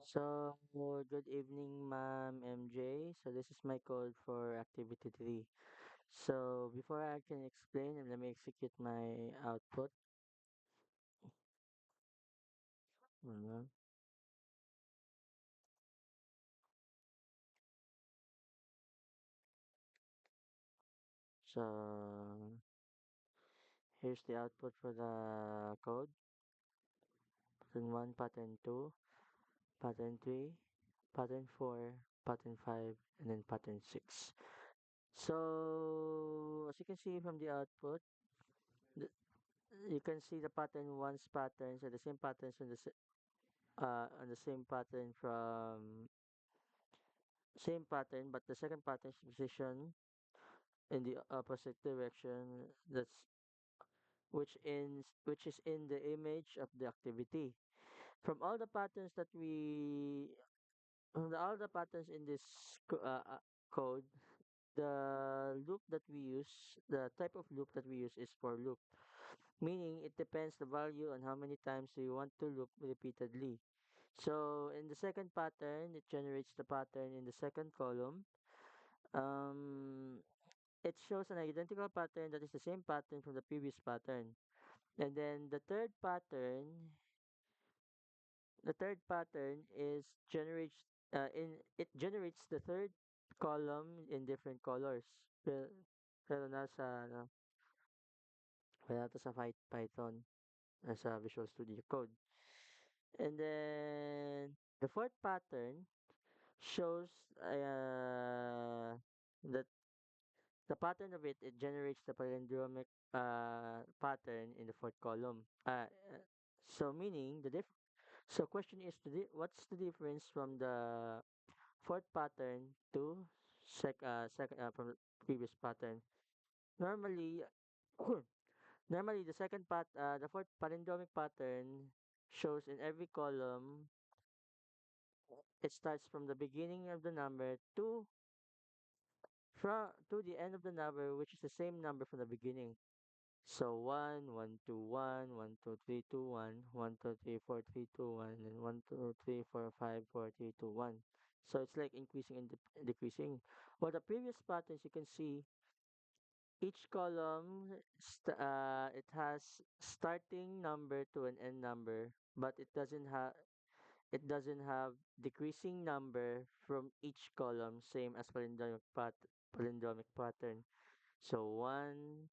So, good evening, Ma'am MJ. So, this is my code for activity 3. So, before I can explain, let me execute my output. Mhm. So, here's the output for the code. Pattern 1, pattern 2, pattern 3, pattern 4, pattern 5, and then pattern 6. So, as you can see from the output, th- you can see the pattern 1's patterns are the same patterns on the same pattern from same pattern, but the second pattern is positioned in the opposite direction. That's which is in the image of the activity. From all the patterns that we all the patterns in this code, the loop that we use, the type of loop that we use is for loop, meaning it depends the value on how many times you want to loop repeatedly. So in the second pattern, it generates the pattern in the second column. Um, it shows an identical pattern that is the same pattern from the previous pattern. And then the third pattern is generates in it generates the third column in different colors. Pero, pero nasa ano, wala to sa Python, nasa Visual Studio Code. And then the fourth pattern shows that the pattern of it generates the palindromic pattern in the fourth column. So meaning so question is what's the difference from the fourth pattern to second from the previous pattern? Normally, normally the fourth palindromic pattern shows in every column. It starts from the beginning of the number to the end of the number, which is the same number from the beginning. So 1, 1, 2, 1, 1, 2, 3, 2, 1, 1, 2, 3, 4, 3, 2, 1, and 1, 2, 3, 4, 5, 4, 3, 2, 1. So it's like increasing and decreasing. For the previous patterns, you can see each column it has starting number to an end number, but it doesn't have decreasing number from each column, same as palindromic pattern. So one,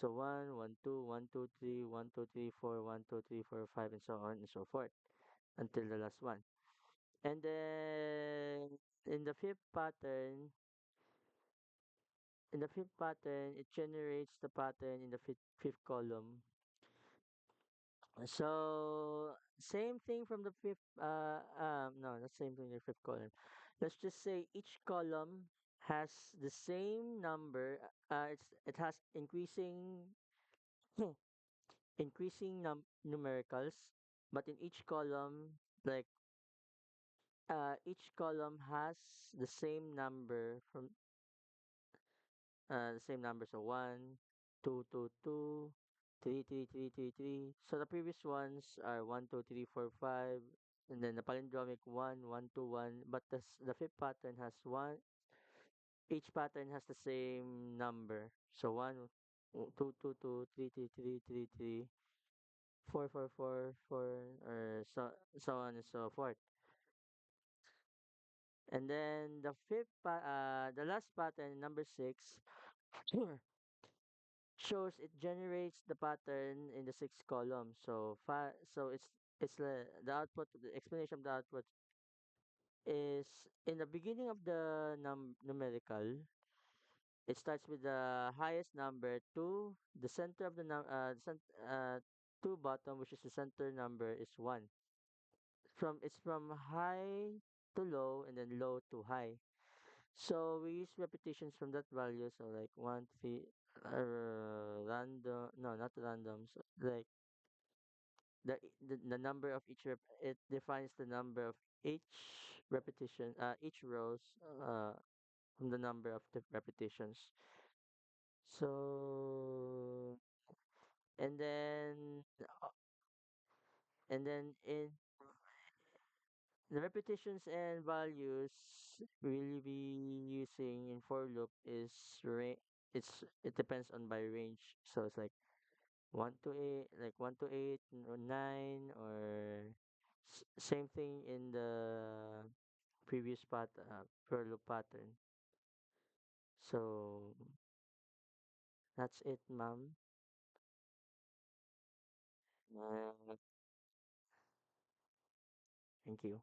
1, 2, 1, 2, 3, 1, 2, 3, 4, 1, 2, 3, 4, 5, and so on and so forth until the last one. And then in the fifth pattern, it generates the pattern in the fifth column. So same thing from the fifth. No, not same thing in the fifth column. Let's just say each column has the same number. It has increasing numericals, but in each column, like each column has the same number from the same number. So 1, 2, 2, 2, 3, 3, 3, 3, 3. So the previous ones are 1, 2, 3, 4, 5, and then the palindromic 1, 1, 2, 1. But the fifth pattern has one. Each pattern has the same number. So 1, 2, 2, 2, 3, 3, 3, 3, 3, 4, 4, 4, 4, or so on and so forth. And then the last pattern, number 6, shows it generates the pattern in the sixth column. So the output, the explanation of the output is in the beginning of the numerical. It starts with the highest number to the center of the to bottom, which is the center number is 1. It's from high to low and then low to high. So we use repetitions from that value. So like 1, 3, random. No, not random. So like the number of it defines the number of each repetition, each rows, from the number of the repetitions. So and then uh, and then in The repetitions and values we'll be using in for loop is it depends on by range. So it's like 1 to 8, like 1 to 8 or 9, or same thing in the previous for loop pattern. So that's it, ma'am. Uh, thank you.